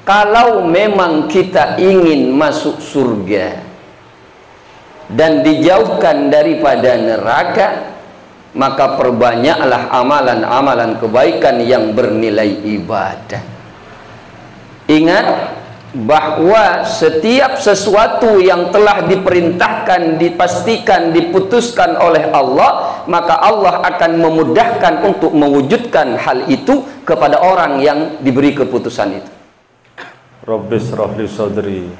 Kalau memang kita ingin masuk surga dan dijauhkan daripada neraka, maka perbanyaklah amalan-amalan kebaikan yang bernilai ibadah. Ingat bahwa setiap sesuatu yang telah diperintahkan, dipastikan, diputuskan oleh Allah, maka Allah akan memudahkan untuk mewujudkan hal itu kepada orang yang diberi keputusan itu. Rabbis rohli sodri,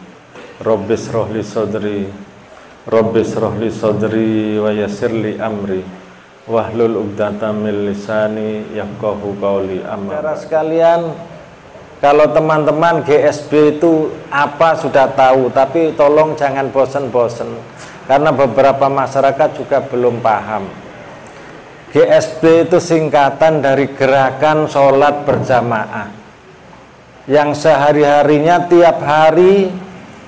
Rabbis rohli sodri, Rabbis rohli sodri, wa yassirli amri, wahlul uqdatam min lisani yafqahu qawli. Saudara sekalian, kalau teman-teman GSB itu apa sudah tahu, tapi tolong jangan bosen-bosen, karena beberapa masyarakat juga belum paham. GSB itu singkatan dari Gerakan Sholat Berjamaah, yang sehari-harinya tiap hari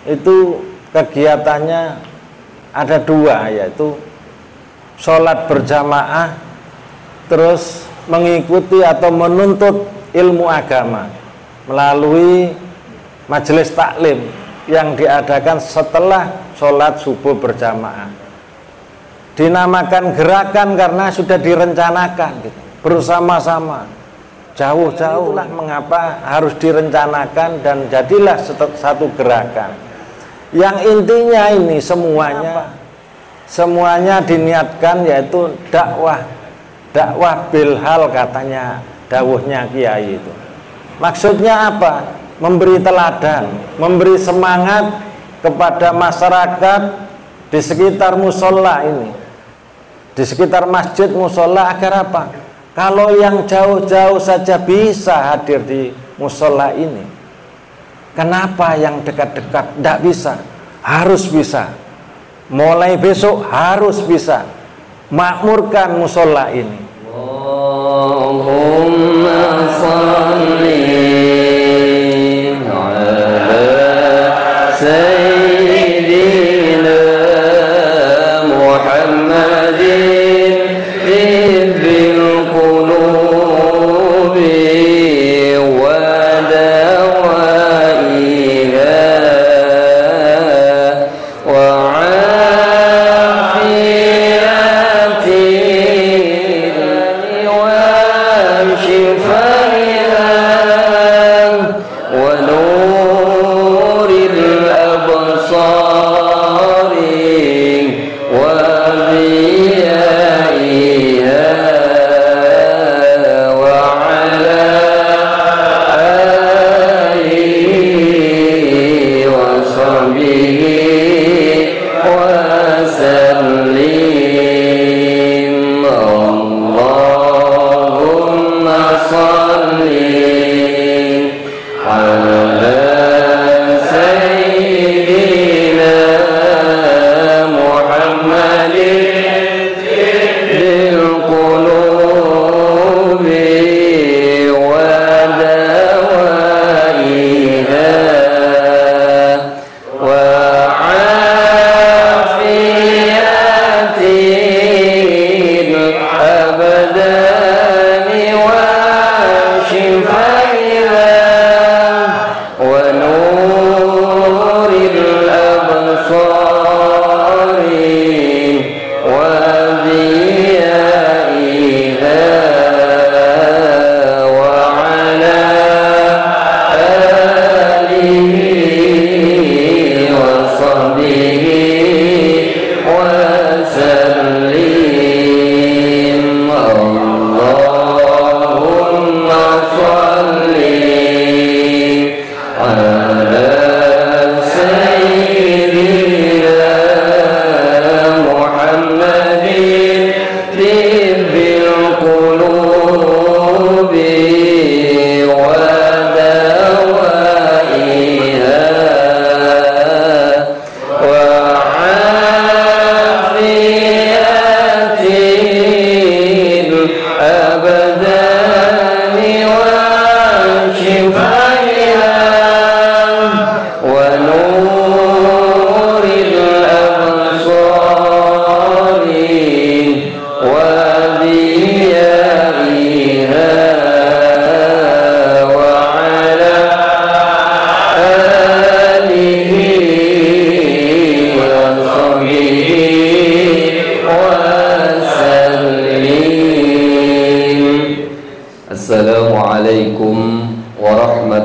itu kegiatannya ada dua, yaitu sholat berjamaah, terus mengikuti atau menuntut ilmu agama melalui majelis taklim yang diadakan setelah sholat subuh berjamaah. Dinamakan gerakan karena sudah direncanakan gitu, bersama-sama. Jauh-jauh lah mengapa harus direncanakan dan jadilah satu gerakan. Yang intinya ini semuanya diniatkan, yaitu dakwah bilhal, katanya dawuhnya kiai itu. Maksudnya apa? Memberi teladan, memberi semangat kepada masyarakat di sekitar musola ini, di sekitar masjid musola, agar apa? Kalau yang jauh-jauh saja bisa hadir di musola ini, kenapa yang dekat-dekat tidak bisa? Harus bisa. Mulai besok harus bisa makmurkan musola ini. Allahumma shalli ala sayyidina Muhammadin tibbil qulubi wa dawaiha wa afiyatiha wa shifaiha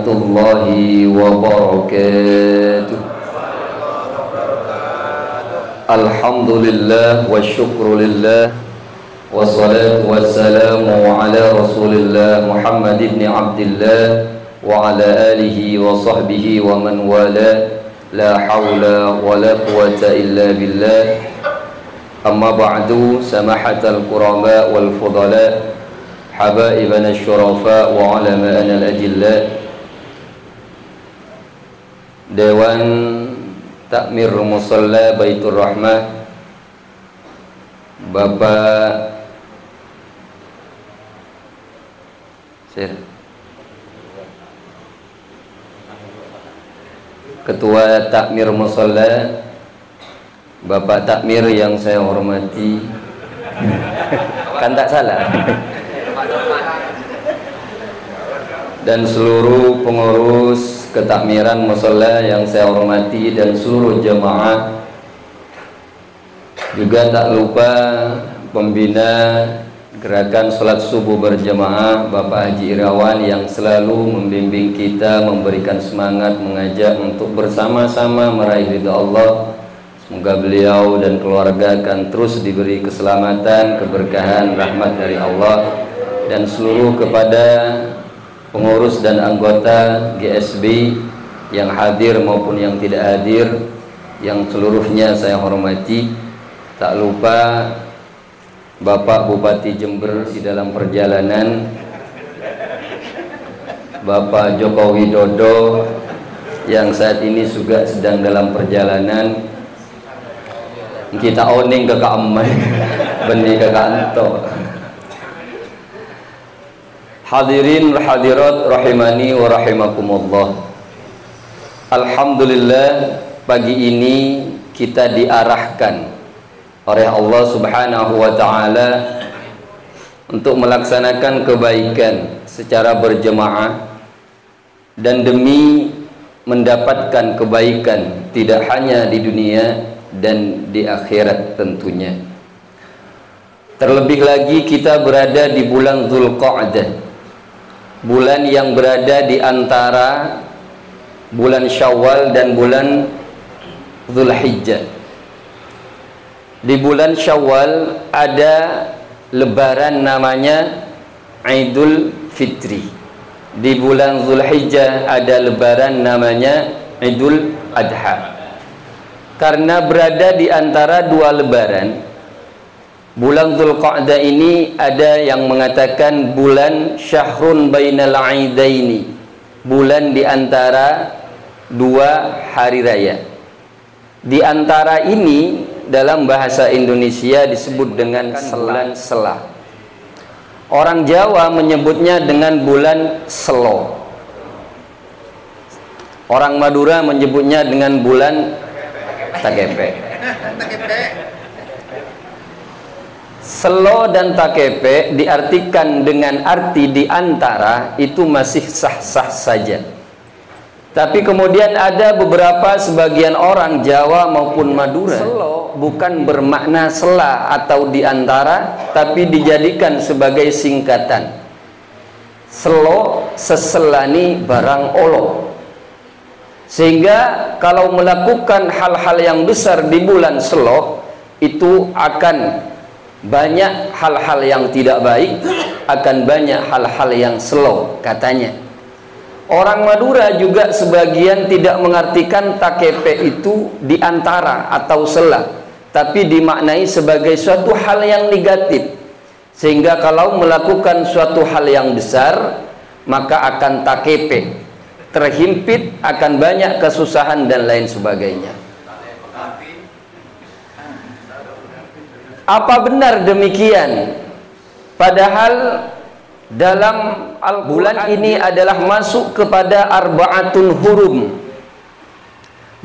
warahmatullahi wabarakatuh. Alhamdulillah wa syukrulillah wassalatu wassalamu ala rasulillah Muhammad ibn Abdillah wa ala alihi wa sahbihi wa man wala, la hawla wa la quwata illa billah. Amma ba'du, samahatal qurama wal fudala, habaibana syurafa wa ulama'ana al-ajilla. Dewan Takmir Musalla Baitur Rahmah, Bapak Ketua Takmir Musalla, Bapak Takmir yang saya hormati, kan tak salah, dan seluruh pengurus ketakmiran musalla yang saya hormati dan seluruh jemaah, juga tak lupa pembina gerakan sholat subuh berjamaah Bapak Haji Irawan yang selalu membimbing kita, memberikan semangat, mengajak untuk bersama-sama meraih ridha Allah. Semoga beliau dan keluarga akan terus diberi keselamatan, keberkahan, rahmat dari Allah, dan seluruh kepada pengurus dan anggota GSB yang hadir maupun yang tidak hadir, yang seluruhnya saya hormati. Tak lupa Bapak Bupati Jember di dalam perjalanan, Bapak Joko Widodo yang saat ini juga sedang dalam perjalanan. Kita oning ke Kaaman benih ke kantor. Hadirin hadirat rahimani wa rahimakumullah. Alhamdulillah, pagi ini kita diarahkan oleh Allah Subhanahu wa ta'ala untuk melaksanakan kebaikan secara berjemaah, dan demi mendapatkan kebaikan tidak hanya di dunia dan di akhirat tentunya. Terlebih lagi kita berada di bulan Dzulqa'dah, bulan yang berada di antara bulan Syawal dan bulan Dzulhijjah. Di bulan Syawal ada lebaran namanya Idul Fitri. Di bulan Dzulhijjah ada lebaran namanya Idul Adha. Karena berada di antara dua lebaran, bulan Dzulqa'dah ini ada yang mengatakan bulan syahrun bainal aidaini, bulan di antara dua hari raya. Di antara ini dalam bahasa Indonesia disebut dengan bulan Selah. Orang Jawa menyebutnya dengan bulan Selo. Orang Madura menyebutnya dengan bulan Takepe. Selo dan Takepe diartikan dengan arti di antara, itu masih sah-sah saja. Tapi kemudian ada beberapa sebagian orang Jawa maupun Madura, selo bukan bermakna sela atau di antara, tapi dijadikan sebagai singkatan. Selo seselani barang olo. Sehingga kalau melakukan hal-hal yang besar di bulan Selo, itu akan banyak hal-hal yang tidak baik, akan banyak hal-hal yang slow katanya. Orang Madura juga sebagian tidak mengartikan takepe itu di antara atau sela, tapi dimaknai sebagai suatu hal yang negatif. Sehingga kalau melakukan suatu hal yang besar, maka akan takepe, terhimpit, akan banyak kesusahan dan lain sebagainya. Apa benar demikian? Padahal dalam bulan ini adalah masuk kepada arba'atun hurum,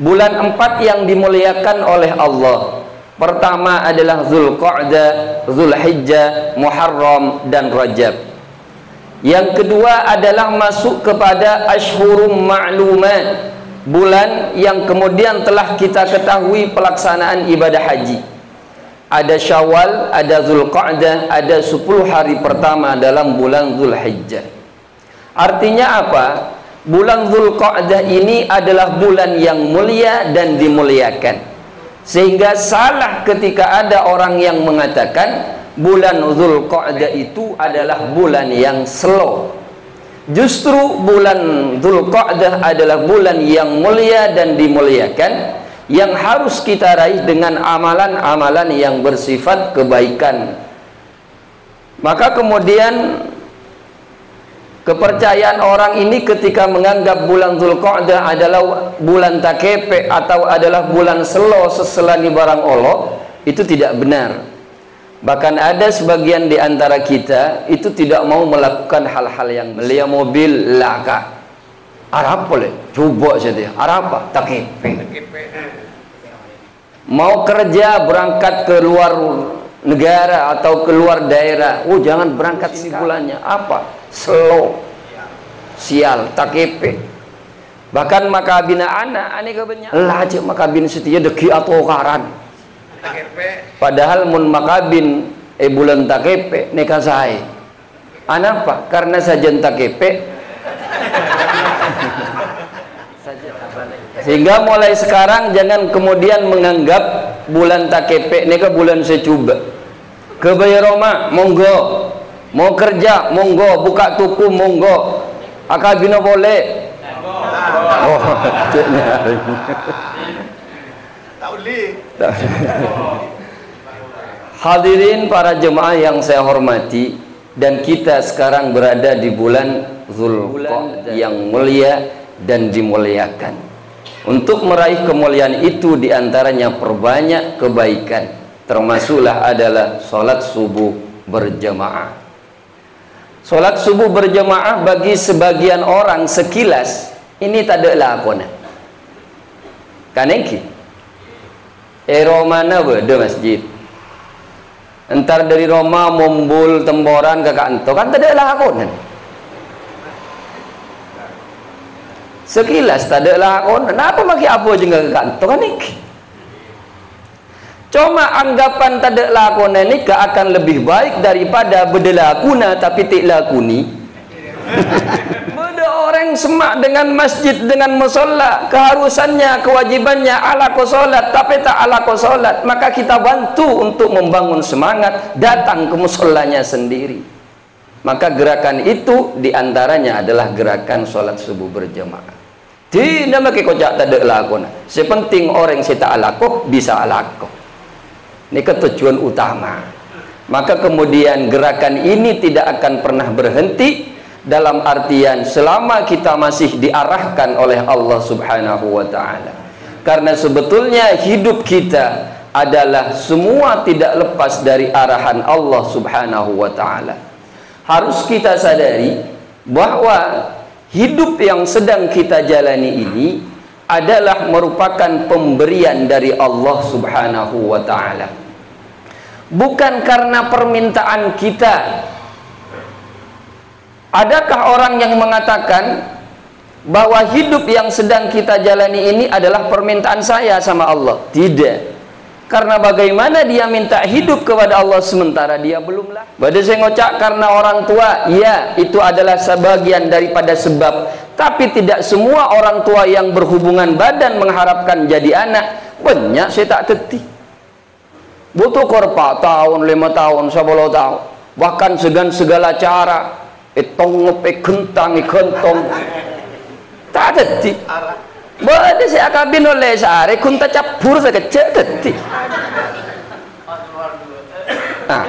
bulan 4 yang dimuliakan oleh Allah. Pertama adalah Dzulqa'dah, Dzulhijjah, Muharram dan Rajab. Yang kedua adalah masuk kepada Ashhurum Ma'lumat, bulan yang kemudian telah kita ketahui pelaksanaan ibadah haji. Ada Syawal, ada Dzulqa'dah, ada 10 hari pertama dalam bulan Dzulhijjah. Artinya apa? bulan Dzulqa'dah ini adalah bulan yang mulia dan dimuliakan, sehingga salah ketika ada orang yang mengatakan bulan Dzulqa'dah itu adalah bulan yang slow. Justru bulan Dzulqa'dah adalah bulan yang mulia dan dimuliakan, yang harus kita raih dengan amalan-amalan yang bersifat kebaikan. Maka kemudian kepercayaan orang ini ketika menganggap bulan Dzulqa'dah adalah bulan takepe atau adalah bulan selo seselani barang Allah, itu tidak benar. Bahkan ada sebagian di antara kita itu tidak mau melakukan hal-hal yang beli mobil laka. Arab boleh, coba saja. Arab apa? Takepe. Mau kerja berangkat ke luar negara atau keluar daerah, oh jangan berangkat ini bulannya apa? Slow, sial, takepe. Bahkan makabina anak aneh kebanyak lah aja makabin setia deki atau karan. Padahal mun makabin bulan takepe neka saya. Anapa? Karena sajen takepe. Sehingga mulai sekarang jangan kemudian menganggap bulan takepe neka bulan secuba. Ke Bayroma monggo, mau kerja monggo, buka tuku monggo, akabina boleh. Oh, hadirin para jemaah yang saya hormati, dan kita sekarang berada di bulan Dzulqa'dah yang mulia dan dimuliakan. Untuk meraih kemuliaan itu diantaranya perbanyak kebaikan, termasuklah adalah sholat subuh berjamaah. Sholat subuh berjamaah bagi sebagian orang sekilas ini tak ada lakona. Kaneki Roma ada masjid. Entar dari Roma mumbul temboran ke kanto kan tak ada lakona. Sekilas tak ada lakona. Kenapa maki apa je ke kanto kaneki? Cuma anggapan tak ada lakona ni akan lebih baik daripada berdelakuna tapi tak lakuni. Beda orang semak dengan masjid, dengan musola, keharusannya, kewajibannya ala ko solat tapi tak ala ko solat, maka kita bantu untuk membangun semangat datang ke musolanya sendiri. Maka gerakan itu diantaranya adalah gerakan sholat subuh berjamaah. Tidak makai kocak tak ada lakona. Sepenting orang yang tak alakoh bisa alakoh. Ini ketujuan utama. Maka kemudian gerakan ini tidak akan pernah berhenti, dalam artian selama kita masih diarahkan oleh Allah Subhanahu wa ta'ala. Karena sebetulnya hidup kita adalah semua tidak lepas dari arahan Allah Subhanahu wa ta'ala. Harus kita sadari bahwa hidup yang sedang kita jalani ini adalah merupakan pemberian dari Allah Subhanahu wa ta'ala. Bukan karena permintaan kita. Adakah orang yang mengatakan bahwa hidup yang sedang kita jalani ini adalah permintaan saya sama Allah? Tidak. Karena bagaimana dia minta hidup kepada Allah sementara dia belum lah. Pada saya ngocak karena orang tua, ya itu adalah sebagian daripada sebab. Tapi tidak semua orang tua yang berhubungan badan mengharapkan jadi anak. Banyak saya tak teti. Butuh korpa tahun, 5 tahun, 10 tahun. Bahkan segala cara. Tongop, kentang, kentong. Tak teti. Boleh saya akabin oleh sehari kunta capur sekecil teti. Nah,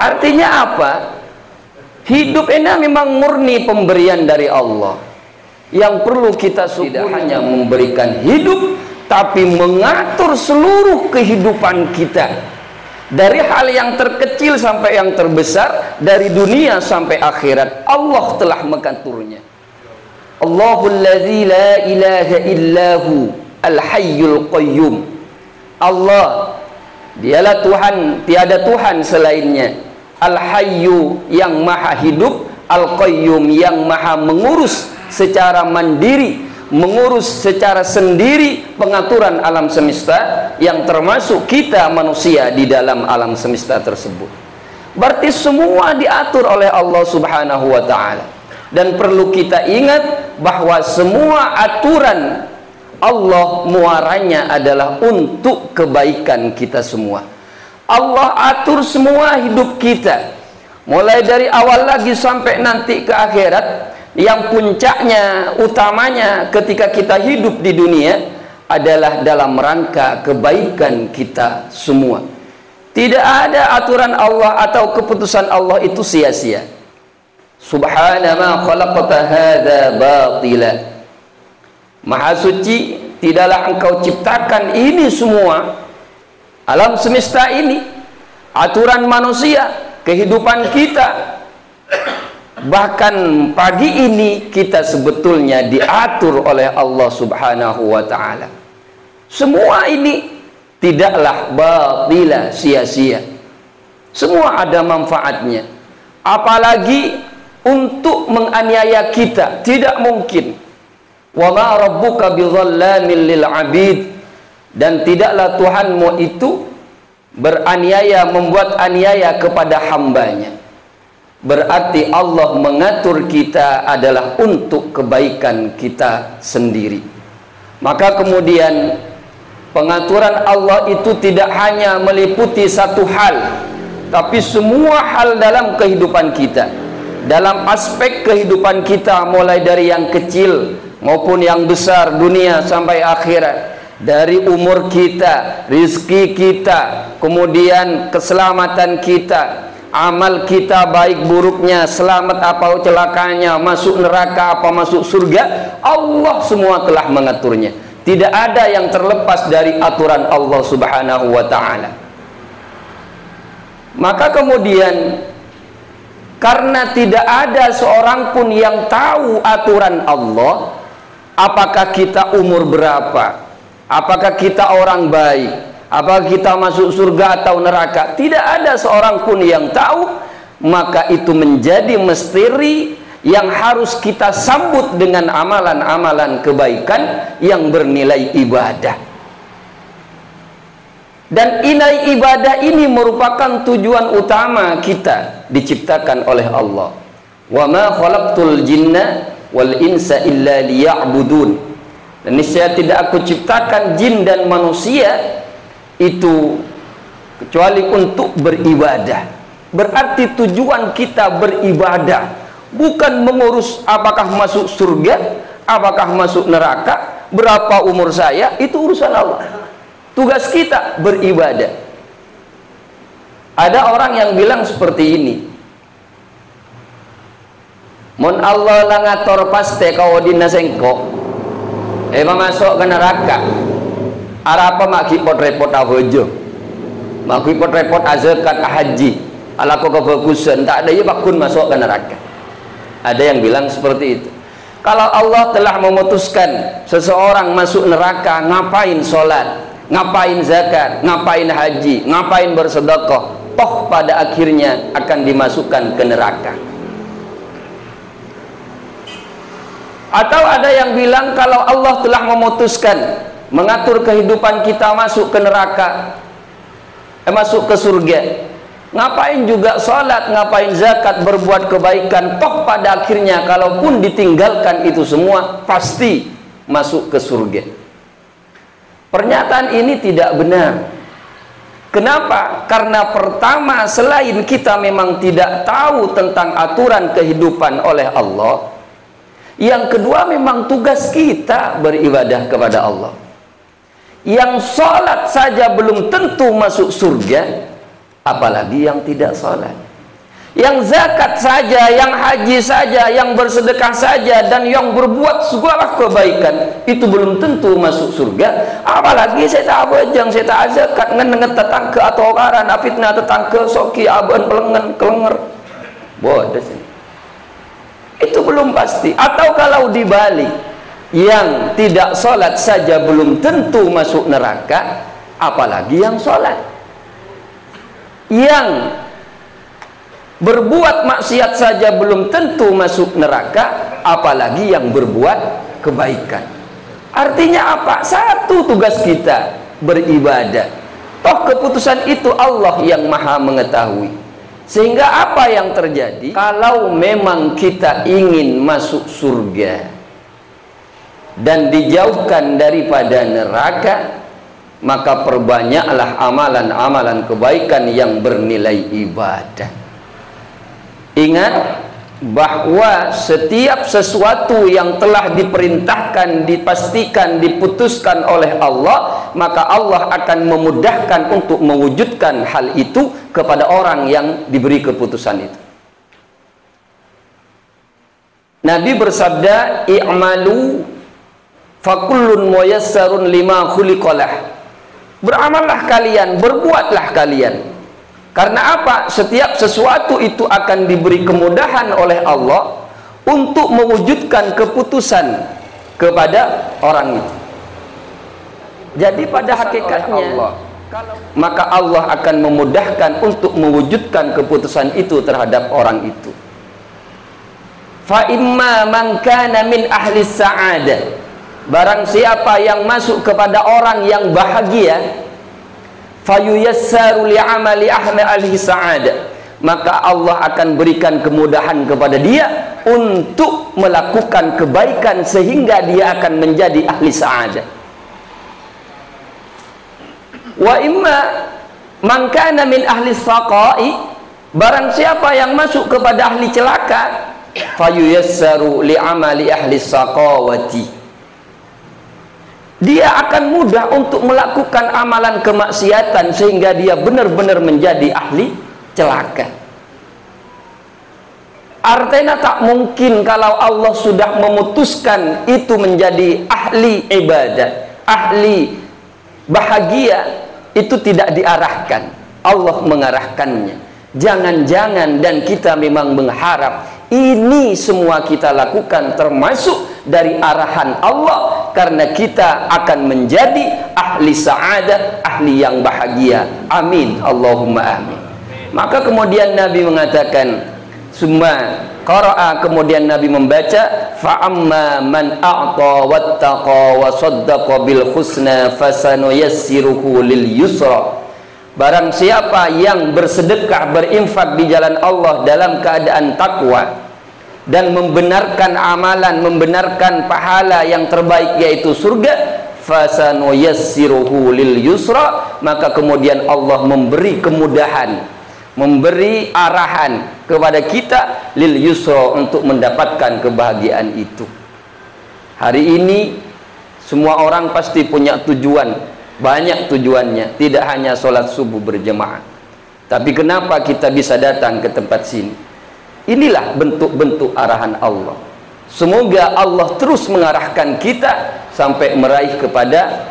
artinya apa? Hidup ini memang murni pemberian dari Allah. Yang perlu kita tidak hanya memberikan hidup, tapi mengatur seluruh kehidupan kita. Dari hal yang terkecil sampai yang terbesar, dari dunia sampai akhirat, Allah telah mengaturnya. Allahul ladzi la ilaha illahu al-hayyul qayyum. Allah, dialah Tuhan, tiada Tuhan selainnya. Al-hayyu yang maha hidup, al-qayyum yang maha mengurus secara mandiri, mengurus secara sendiri pengaturan alam semesta, yang termasuk kita manusia di dalam alam semesta tersebut. Berarti semua diatur oleh Allah Subhanahu wa ta'ala. Dan perlu kita ingat bahwa semua aturan Allah muaranya adalah untuk kebaikan kita semua. Allah atur semua hidup kita, mulai dari awal lagi sampai nanti ke akhirat. Yang puncaknya, utamanya ketika kita hidup di dunia adalah dalam rangka kebaikan kita semua. Tidak ada aturan Allah atau keputusan Allah itu sia-sia. Subhana ma khalaqta hadza batila. Maha suci, tidaklah engkau ciptakan ini semua, alam semesta ini, aturan manusia, kehidupan kita. Bahkan pagi ini kita sebetulnya diatur oleh Allah Subhanahu wa ta'ala. Semua ini tidaklah batila, sia-sia. Semua ada manfaatnya. Apalagi untuk menganiaya kita, tidak mungkin. Wa ma rabbuka bidzallamin lil 'abid. Dan tidaklah Tuhanmu itu beraniaya, membuat aniaya kepada hambanya. Berarti Allah mengatur kita adalah untuk kebaikan kita sendiri. Maka kemudian pengaturan Allah itu tidak hanya meliputi satu hal, tapi semua hal dalam kehidupan kita. Dalam aspek kehidupan kita, mulai dari yang kecil maupun yang besar, dunia sampai akhirat. Dari umur kita, rizki kita, kemudian keselamatan kita, amal kita baik buruknya, selamat apa celakanya, masuk neraka apa masuk surga, Allah semua telah mengaturnya. Tidak ada yang terlepas dari aturan Allah Subhanahu wa ta'ala. Maka kemudian, karena tidak ada seorang pun yang tahu aturan Allah, apakah kita umur berapa, apakah kita orang baik, apakah kita masuk surga atau neraka, tidak ada seorang pun yang tahu. Maka itu menjadi misteri yang harus kita sambut dengan amalan-amalan kebaikan yang bernilai ibadah. Dan nilai ibadah ini merupakan tujuan utama kita diciptakan oleh Allah. Wa ma khalaqtul jinna wal insa illa liya'budun. Dan niscaya tidak aku ciptakan jin dan manusia itu kecuali untuk beribadah. Berarti tujuan kita beribadah, bukan mengurus apakah masuk surga, apakah masuk neraka, berapa umur saya, itu urusan Allah. Tugas kita beribadah. Ada orang yang bilang seperti ini, mon Allah langator paste kau dinasengko masuk ke neraka. Arapa mak kipot repot ahojo, mak kipot repot azakat haji, ala ko kebagusan tak ada ya bakun masuk ke neraka. Ada yang bilang seperti itu. Kalau Allah telah memutuskan seseorang masuk neraka, ngapain sholat, ngapain zakat, ngapain haji, ngapain bersedekah, toh pada akhirnya akan dimasukkan ke neraka. Atau ada yang bilang kalau Allah telah memutuskan mengatur kehidupan kita masuk ke neraka, masuk ke surga, ngapain juga sholat, ngapain zakat, berbuat kebaikan, toh pada akhirnya kalaupun ditinggalkan itu semua pasti masuk ke surga. Pernyataan ini tidak benar. Kenapa? Karena pertama, selain kita memang tidak tahu tentang aturan kehidupan oleh Allah, yang kedua memang tugas kita beribadah kepada Allah. Yang sholat saja belum tentu masuk surga, apalagi yang tidak sholat. Yang zakat saja, yang haji saja, yang bersedekah saja, dan yang berbuat segala kebaikan itu belum tentu masuk surga. Apalagi saya tak bajang, saya tak zakat, ngenenget tetangke atau karan, fitnah tetangke, soki, aban, pelengen, kelenger. Bodoh sih. Itu belum pasti. Atau kalau dibalik, yang tidak sholat saja belum tentu masuk neraka, apalagi yang sholat. Yang berbuat maksiat saja belum tentu masuk neraka, apalagi yang berbuat kebaikan. Artinya apa? Satu tugas kita beribadah. Toh keputusan itu Allah yang maha mengetahui. Sehingga apa yang terjadi? Kalau memang kita ingin masuk surga dan dijauhkan daripada neraka, maka perbanyaklah amalan-amalan kebaikan yang bernilai ibadah. Ingat bahwa setiap sesuatu yang telah diperintahkan, dipastikan, diputuskan oleh Allah, maka Allah akan memudahkan untuk mewujudkan hal itu kepada orang yang diberi keputusan itu. Nabi bersabda, "I'malu fakullun muyassarun lima khuliqalah." Beramallah kalian, berbuatlah kalian. Karena apa? Setiap sesuatu itu akan diberi kemudahan oleh Allah untuk mewujudkan keputusan kepada orang itu. Jadi pada hakikatnya maka Allah akan memudahkan untuk mewujudkan keputusan itu terhadap orang itu. Fa imma man kana min ahli sa'adah, barang siapa yang masuk kepada orang yang bahagia, fayuyassaru li'amali ahli sa'adah, maka Allah akan berikan kemudahan kepada dia untuk melakukan kebaikan sehingga dia akan menjadi ahli sa'adah. Wa imma man kana min ahli saqa'i, barang siapa yang masuk kepada ahli celaka, fayuyassaru li'amali ahli saqawati, dia akan mudah untuk melakukan amalan kemaksiatan sehingga dia benar-benar menjadi ahli celaka. Artinya tak mungkin kalau Allah sudah memutuskan itu menjadi ahli ibadah, ahli bahagia, itu tidak diarahkan. Allah mengarahkannya. Jangan-jangan dan kita memang mengharap ini semua kita lakukan termasuk dari arahan Allah, karena kita akan menjadi ahli sa'adah, ahli yang bahagia. Amin, Allahumma amin. Maka kemudian Nabi mengatakan, summa qara'a, kemudian Nabi membaca, fa'amma man a'ta wattaqa wa saddaqa bil husna fasanuyassiruhu lil yusra. Barang siapa yang bersedekah, berinfak di jalan Allah dalam keadaan takwa dan membenarkan amalan, membenarkan pahala yang terbaik yaitu surga, fasanuyassiruhu lil yusra, maka kemudian Allah memberi kemudahan, memberi arahan kepada kita lil yusra, untuk mendapatkan kebahagiaan itu. Hari ini semua orang pasti punya tujuan, banyak tujuannya, tidak hanya sholat subuh berjemaah. Tapi kenapa kita bisa datang ke tempat sini? Inilah bentuk-bentuk arahan Allah. Semoga Allah terus mengarahkan kita sampai meraih kepada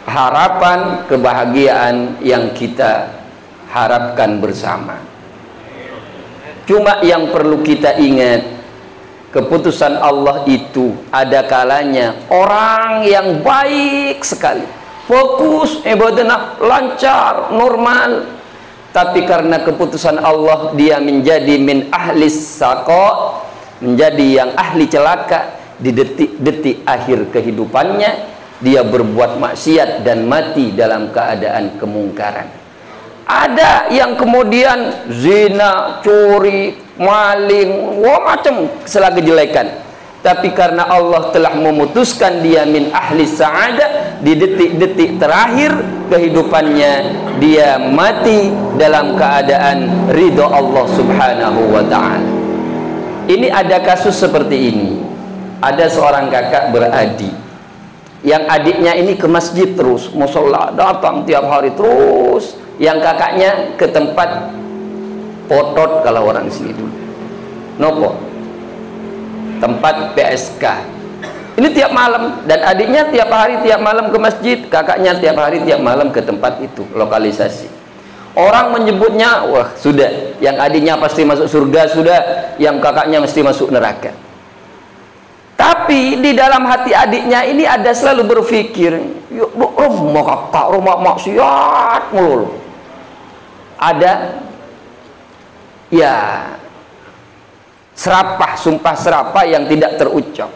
harapan kebahagiaan yang kita harapkan bersama. Cuma yang perlu kita ingat, keputusan Allah itu ada kalanya orang yang baik sekali, fokus ibadah, lancar, normal, tapi karena keputusan Allah dia menjadi min ahli saqa, menjadi yang ahli celaka. Di detik-detik akhir kehidupannya dia berbuat maksiat dan mati dalam keadaan kemungkaran. Ada yang kemudian zina, curi, maling, macam segala kejelekan, tapi karena Allah telah memutuskan dia min ahli sa'adah, di detik-detik terakhir kehidupannya dia mati dalam keadaan ridho Allah subhanahu wa ta'ala. Ini ada kasus seperti ini. Ada seorang kakak beradik, yang adiknya ini ke masjid terus, musola, datang tiap hari terus. Yang kakaknya ke tempat potot, kalau orang sini dulu, nopo, tempat PSK. Ini tiap malam, dan adiknya tiap hari tiap malam ke masjid, kakaknya tiap hari tiap malam ke tempat itu, lokalisasi. Orang menyebutnya, wah sudah, yang adiknya pasti masuk surga, sudah, yang kakaknya mesti masuk neraka. Tapi di dalam hati adiknya ini ada selalu berpikir, yuk rumah kakak, rumah maksiat mulu. Ada ya serapah, sumpah serapah yang tidak terucap.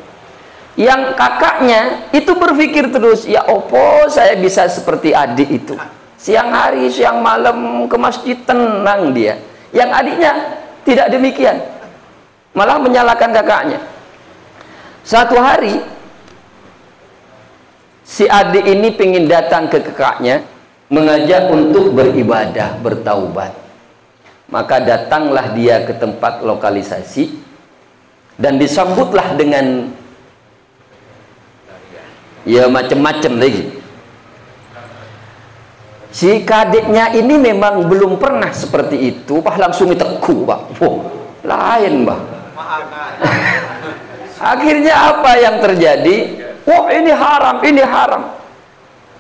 Yang kakaknya itu berpikir terus, ya opo saya bisa seperti adik itu, siang hari siang malam ke masjid tenang dia. Yang adiknya tidak demikian, malah menyalahkan kakaknya. Satu hari si adik ini ingin datang ke kakaknya, mengajak untuk beribadah, bertaubat. Maka datanglah dia ke tempat lokalisasi dan disambutlah dengan ya macam-macam lagi. Si kadeknya ini memang belum pernah seperti itu, langsung diteku, Pak. Wah, lain, Pak. Akhirnya apa yang terjadi? Wah, ini haram, ini haram.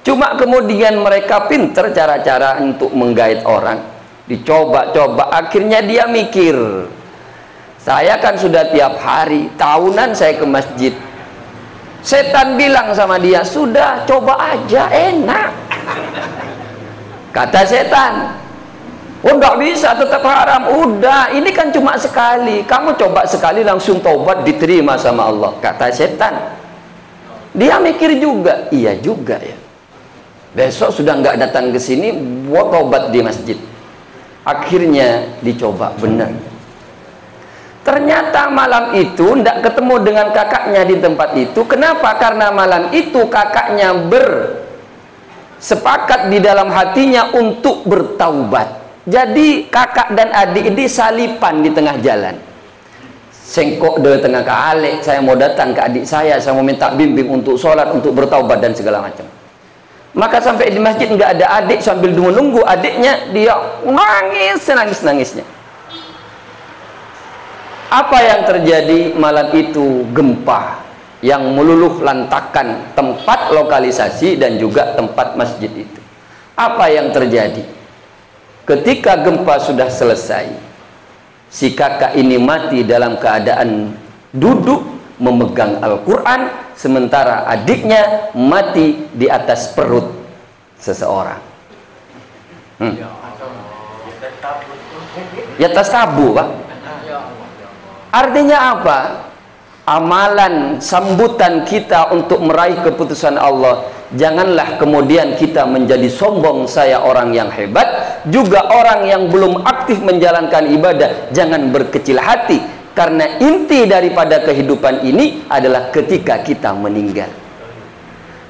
Cuma kemudian mereka pinter cara-cara untuk menggait orang. Dicoba-coba, akhirnya dia mikir, saya kan sudah tiap hari, tahunan saya ke masjid. Setan bilang sama dia, sudah coba aja, enak. Kata setan, oh enggak bisa, tetap haram. Udah, ini kan cuma sekali, kamu coba sekali langsung taubat, diterima sama Allah. Kata setan. Dia mikir juga, iya juga ya, besok sudah nggak datang ke sini, buat taubat di masjid. Akhirnya dicoba, benar. Ternyata malam itu tidak ketemu dengan kakaknya di tempat itu. Kenapa? Karena malam itu kakaknya bersepakat di dalam hatinya untuk bertaubat. Jadi kakak dan adik ini salipan di tengah jalan. Sengkok dari tengah ke Alek, saya mau datang ke adik saya mau minta bimbing untuk sholat, untuk bertaubat dan segala macam. Maka sampai di masjid nggak ada adik, sambil menunggu adiknya, dia nangis-nangisnya. Apa yang terjadi malam itu? Gempa yang meluluh lantakan tempat lokalisasi dan juga tempat masjid itu. Apa yang terjadi? Ketika gempa sudah selesai, si kakak ini mati dalam keadaan duduk memegang Al-Quran, sementara adiknya mati di atas perut seseorang. Ya atas tabu, Pak. Artinya apa? Amalan sambutan kita untuk meraih keputusan Allah, janganlah kemudian kita menjadi sombong, saya orang yang hebat. Juga orang yang belum aktif menjalankan ibadah, jangan berkecil hati. Karena inti daripada kehidupan ini adalah ketika kita meninggal.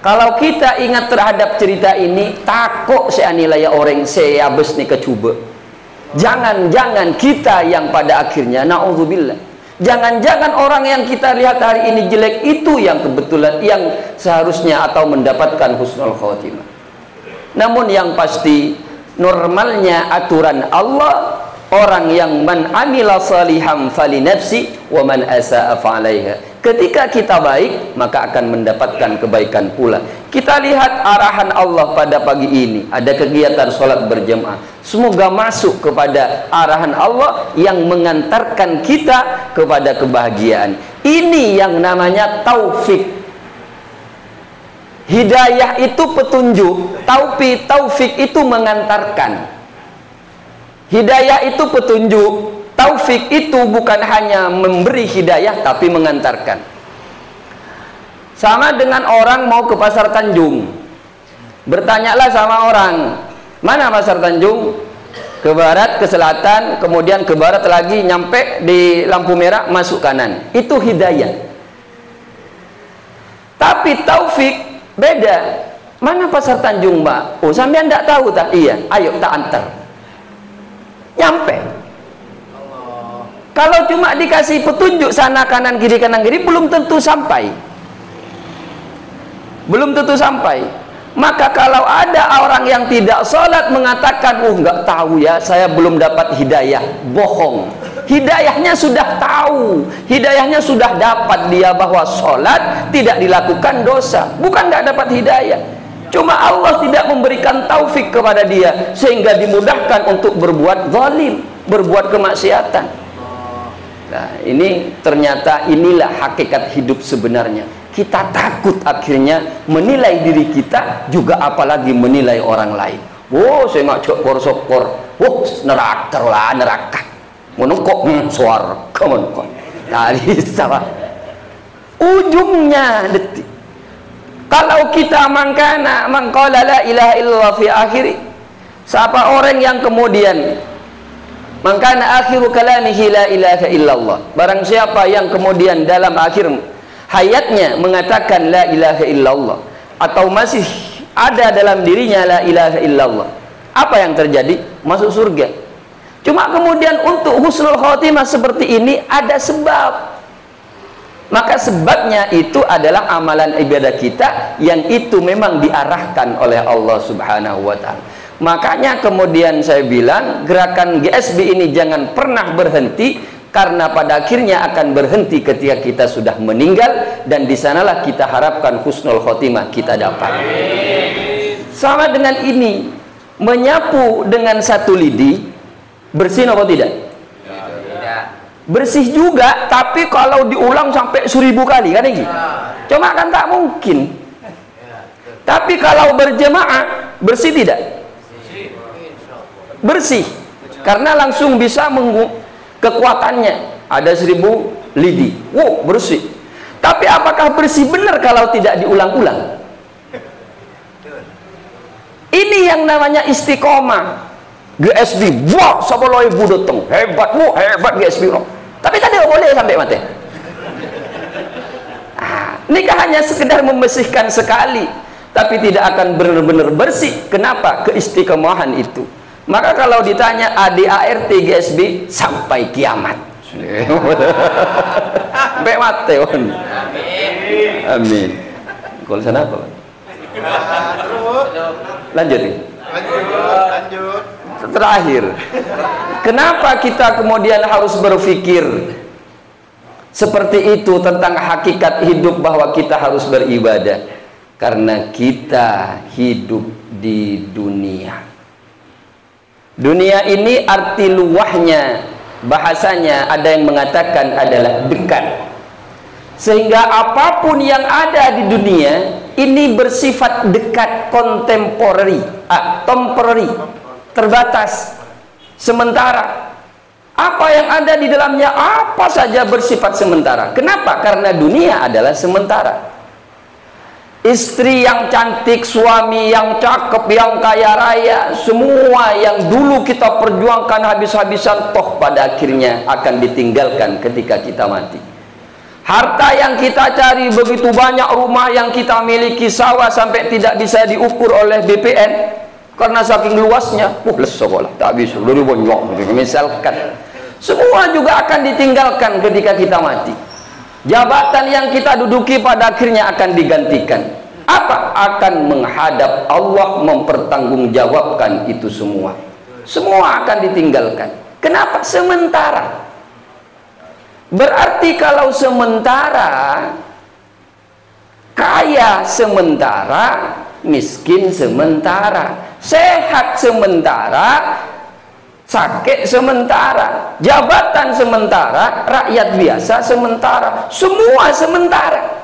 Kalau kita ingat terhadap cerita ini, takut saya nilai orang saya habis nih kecuba. Jangan-jangan kita yang pada akhirnya, na'udzubillah, jangan-jangan orang yang kita lihat hari ini jelek itu yang kebetulan yang seharusnya atau mendapatkan husnul khotimah. Namun yang pasti, normalnya aturan Allah, orang yang man amila salihan fali nafsi wa man asaa fa'alaiha. Ketika kita baik, maka akan mendapatkan kebaikan pula. Kita lihat arahan Allah pada pagi ini, ada kegiatan sholat berjamaah. Semoga masuk kepada arahan Allah yang mengantarkan kita kepada kebahagiaan. Ini yang namanya taufik. Hidayah itu petunjuk, taufik itu mengantarkan. Hidayah itu petunjuk, taufik itu bukan hanya memberi hidayah tapi mengantarkan. Sama dengan orang mau ke Pasar Tanjung, bertanyalah sama orang, mana Pasar Tanjung? Ke barat, ke selatan, kemudian ke barat lagi, nyampe di lampu merah, masuk kanan. Itu hidayah. Tapi taufik beda. Mana Pasar Tanjung, Mbak? Oh, sampean enggak tahu tak? Iya, ayo tak antar. Nyampe. Kalau cuma dikasih petunjuk sana kanan kiri belum tentu sampai. Belum tentu sampai. Maka kalau ada orang yang tidak sholat mengatakan, nggak tahu ya, saya belum dapat hidayah, bohong. Hidayahnya sudah tahu, hidayahnya sudah dapat dia bahwa sholat tidak dilakukan dosa, bukan nggak dapat hidayah. Cuma Allah tidak memberikan taufik kepada dia sehingga dimudahkan untuk berbuat zalim, berbuat kemaksiatan. Nah, ini ternyata inilah hakikat hidup sebenarnya. Kita takut akhirnya menilai diri kita, juga apalagi menilai orang lain. Oh, saya nggak sokor. Oh, neraka lah, neraka. Menungkok suara, kemenungkok. Tadi sama. Ujungnya detik. Kalau kita mangqala la ilaha illallah fi akhiri, siapa orang yang kemudian Maka akhiru kalamihi la ilaha illallah. Barang siapa yang kemudian dalam akhir hayatnya mengatakan la ilaha illallah, atau masih ada dalam dirinya la ilaha illallah, apa yang terjadi? Masuk surga. Cuma kemudian untuk husnul khotimah seperti ini ada sebab. Maka sebabnya itu adalah amalan ibadah kita yang itu memang diarahkan oleh Allah Subhanahu wa ta'ala. Makanya kemudian saya bilang gerakan GSB ini jangan pernah berhenti, karena pada akhirnya akan berhenti ketika kita sudah meninggal, dan di sanalah kita harapkan husnul khotimah kita dapat. Sama dengan ini, menyapu dengan satu lidi bersih atau tidak? Bersih juga, tapi kalau diulang sampai 1000 kali kan ini, cuma kan tak mungkin. Tapi kalau berjemaah bersih tidak? Bersih, karena langsung bisa kekuatannya ada 1000 lidi, wow bersih. Tapi apakah bersih benar kalau tidak diulang-ulang? Ini yang namanya istiqomah. GSB, wah, sabaloh ibu datang, hebat, wah, hebat GSB. Tapi tadi tidak boleh sampai mati. Ini hanya sekedar membersihkan sekali, tapi tidak akan benar-benar bersih. Kenapa? Keistiqomahan itu. Maka kalau ditanya ADART GSB sampai kiamat. Sampai mati. Amin. Kalau sana apa? Lanjut. Terakhir, kenapa kita kemudian harus berpikir seperti itu tentang hakikat hidup, bahwa kita harus beribadah? Karena kita hidup di dunia. Dunia ini arti luahnya, bahasanya ada yang mengatakan adalah dekat. Sehingga apapun yang ada di dunia ini bersifat dekat, contemporary, temporary, terbatas, sementara. Apa yang ada di dalamnya apa saja bersifat sementara. Kenapa? Karena dunia adalah sementara. Istri yang cantik, suami yang cakep, yang kaya raya, semua yang dulu kita perjuangkan habis-habisan, toh pada akhirnya akan ditinggalkan ketika kita mati. Harta yang kita cari begitu banyak, rumah yang kita miliki, sawah sampai tidak bisa diukur oleh BPN karena saking luasnya. Sekolah tak bisa, dari banyak misalkan. Semua juga akan ditinggalkan ketika kita mati. Jabatan yang kita duduki pada akhirnya akan digantikan. Apa? Akan menghadap Allah, mempertanggungjawabkan itu semua. Semua akan ditinggalkan. Kenapa? Sementara. Berarti kalau sementara, kaya sementara, miskin sementara, sehat sementara, sakit sementara, jabatan sementara, rakyat biasa sementara, semua sementara.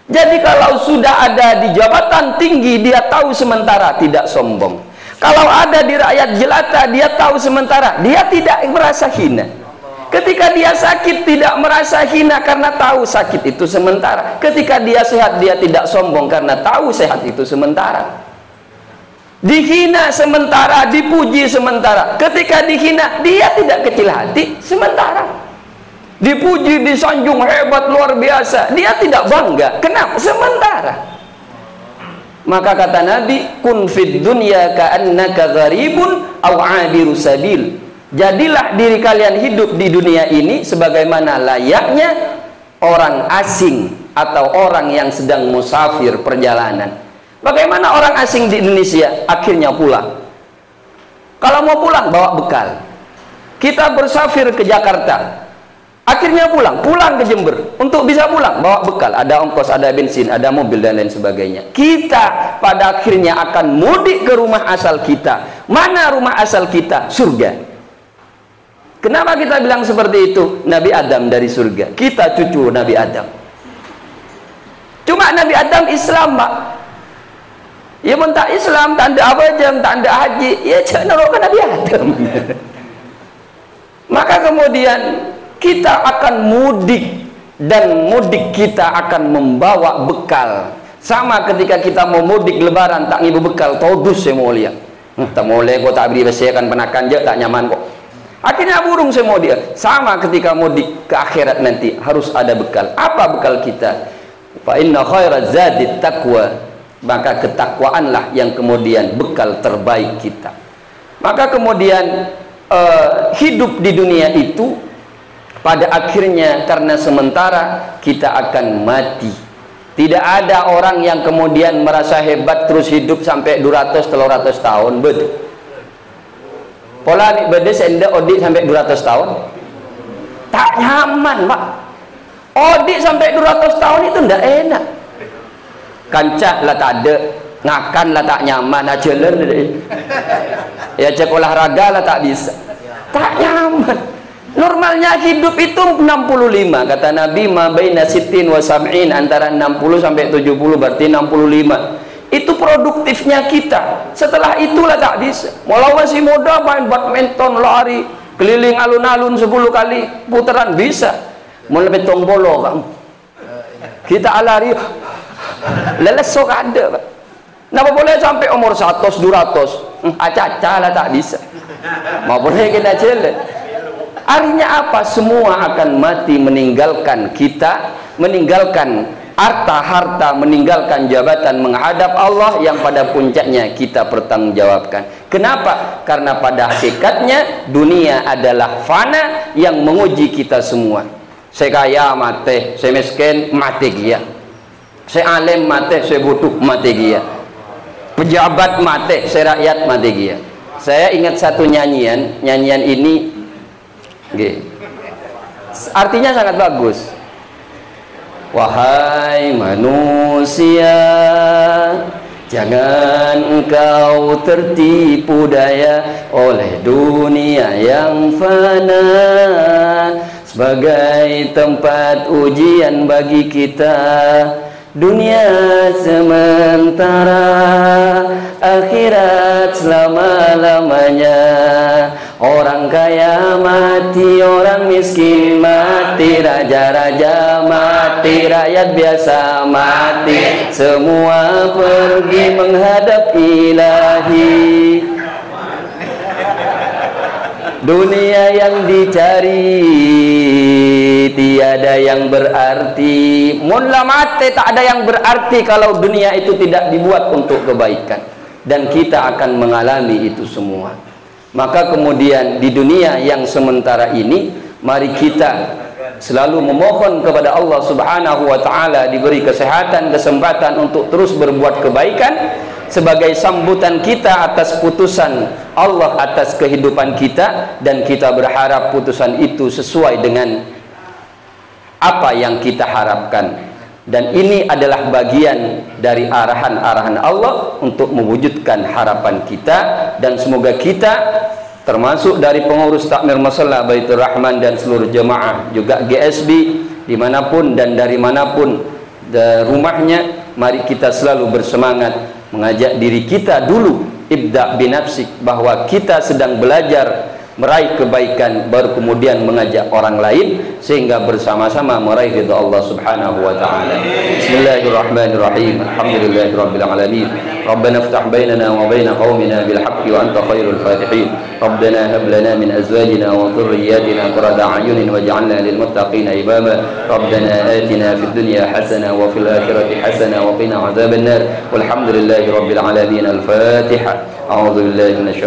Jadi kalau sudah ada di jabatan tinggi, dia tahu sementara, tidak sombong. Kalau ada di rakyat jelata, dia tahu sementara, dia tidak merasa hina. Ketika dia sakit, tidak merasa hina karena tahu sakit itu sementara. Ketika dia sehat, dia tidak sombong karena tahu sehat itu sementara. Dihina sementara, dipuji sementara. Ketika dihina, dia tidak kecil hati sementara. Dipuji, disanjung, hebat, luar biasa, dia tidak bangga. Kenapa? Sementara. Maka kata Nabi, kun fid dunya ka'annaka gharibun aw 'abiru sabil. Jadilah diri kalian hidup di dunia ini sebagaimana layaknya orang asing atau orang yang sedang musafir perjalanan. Bagaimana orang asing di Indonesia akhirnya pulang? Kalau mau pulang bawa bekal. Kita bersafir ke Jakarta, akhirnya pulang ke Jember. Untuk bisa pulang bawa bekal, ada ongkos, ada bensin, ada mobil dan lain sebagainya. Kita pada akhirnya akan mudik ke rumah asal kita. Mana rumah asal kita? Surga. Kenapa kita bilang seperti itu? Nabi Adam dari surga, kita cucu Nabi Adam. Cuma Nabi Adam Islam, Pak. Ya mentah Islam, tak ada apa aja, tak ada haji, ya jangan neraka Nabi Adam. Maka kemudian kita akan mudik, dan mudik kita akan membawa bekal. Sama ketika kita mau mudik lebaran, tak ngibu bekal, todus saya mau lihat. Tak boleh kok, tak beri besi akan penakan je, tak nyaman kok. Akhirnya burung saya mau dia. Sama ketika mau ke akhirat nanti harus ada bekal. Apa bekal kita? Fa inna khairaz zadi taqwa. Maka ketakwaanlah yang kemudian bekal terbaik kita. Maka kemudian hidup di dunia itu pada akhirnya karena sementara kita akan mati. Tidak ada orang yang kemudian merasa hebat terus hidup sampai 200-300 tahun. Betul. Pola ni bedes enda odik sampai 200 tahun. Tak nyaman, Pak. Odik sampai 200 tahun itu ndak enak. Kancah lah tak ada, ngakan lah tak nyaman, jalan ya cek olahraga lah tak bisa. Tak nyaman. Normalnya hidup itu 65, kata Nabi, ma baina sittin wa sab'in, antara 60 sampai 70 berarti 65. Itu produktifnya kita. Setelah itulah tak bisa. Walau masih muda main badminton, lari keliling alun-alun 10 kali putaran bisa. Mau lebih tombolo Bang. Kita lari leles sok ada, Pak. Napa boleh sampai umur 100 200? Aca-aca lah tak bisa. Mau boleh kita jalan. Artinya apa? Semua akan mati meninggalkan kita, meninggalkan harta-harta, meninggalkan jabatan, menghadap Allah yang pada puncaknya kita pertanggungjawabkan. Kenapa? Karena pada hakikatnya dunia adalah fana yang menguji kita semua. Saya kaya mati, saya miskin mati dia. Saya alim mati, saya butuh mati dia. Pejabat mati, saya rakyat mati dia. Saya ingat satu nyanyian ini artinya sangat bagus. Wahai manusia, jangan engkau tertipu daya oleh dunia yang fana sebagai tempat ujian bagi kita. Dunia sementara, akhirat selama-lamanya. Orang kaya mati, orang miskin mati, raja-raja mati, rakyat biasa mati, semua pergi menghadap Ilahi. Dunia yang dicari tiada yang berarti. Mula mati tak ada yang berarti kalau dunia itu tidak dibuat untuk kebaikan. Dan kita akan mengalami itu semua. Maka kemudian di dunia yang sementara ini, mari kita selalu memohon kepada Allah Subhanahu wa taala diberi kesehatan, kesempatan untuk terus berbuat kebaikan sebagai sambutan kita atas putusan Allah atas kehidupan kita, dan kita berharap putusan itu sesuai dengan apa yang kita harapkan. Dan ini adalah bagian dari arahan-arahan Allah untuk mewujudkan harapan kita, dan semoga kita termasuk dari pengurus takmir masalah Baitur Rahman dan seluruh jemaah juga GSB dimanapun dan dari manapun rumahnya, mari kita selalu bersemangat mengajak diri kita dulu, ibda binafsik, bahwa kita sedang belajar meraih kebaikan, baru kemudian mengajak orang lain sehingga bersama-sama meraih ridha Allah Subhanahu wa taala. Bismillahirrahmanirrahim. Alhamdulillahirabbil alamin. Rabbana iftah bainana wa bain qaumina bil haqqi wa anta khairul fatihin. Rabbana hab lana min azwajina wa dhurriyyatina qurrata a'yunin waj'alna lil muttaqina imama. Rabbana atina fid dunya hasanah wa fil akhirati hasanah wa qina adzaban nar. Walhamdulillahirabbil alamin. Al-Fatihah. A'udzu billahi minasy